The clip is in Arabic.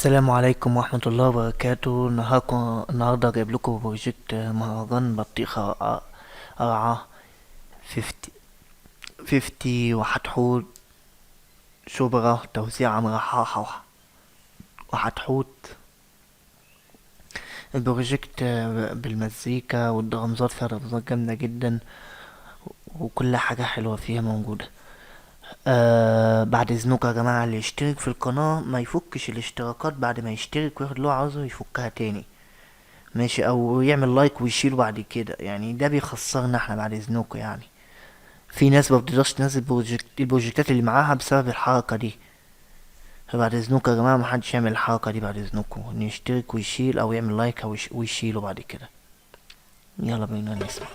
السلام عليكم ورحمة الله وبركاته. النهاردة جايب لكم بروجكت مهرجان بطيخة قرعة 50 50 وحتحوت شبرا توزيع عمرو حاحة وحتحوت. البروجكت بالمزيكا والدرامزات، فيها درامزات جامدة جدا وكل حاجة حلوة فيها موجودة. بعد اذنكم يا جماعة، اللي يشترك في القناة ما يفكش الاشتراكات بعد ما يشترك وياخد اللي هو عاوزه يفكها تاني، ماشي؟ او يعمل لايك ويشيله بعد كده، يعني ده بيخسرنا احنا بعد اذنكم. يعني في ناس ما بتقدرش تنزل البروجكتات اللي معاها بسبب الحركة دي. فبعد اذنكم يا جماعة محدش يعمل الحركة دي، بعد اذنكم ان يشترك ويشيل او يعمل لايك او ويشيله بعد كده. يلا بينا نسمع.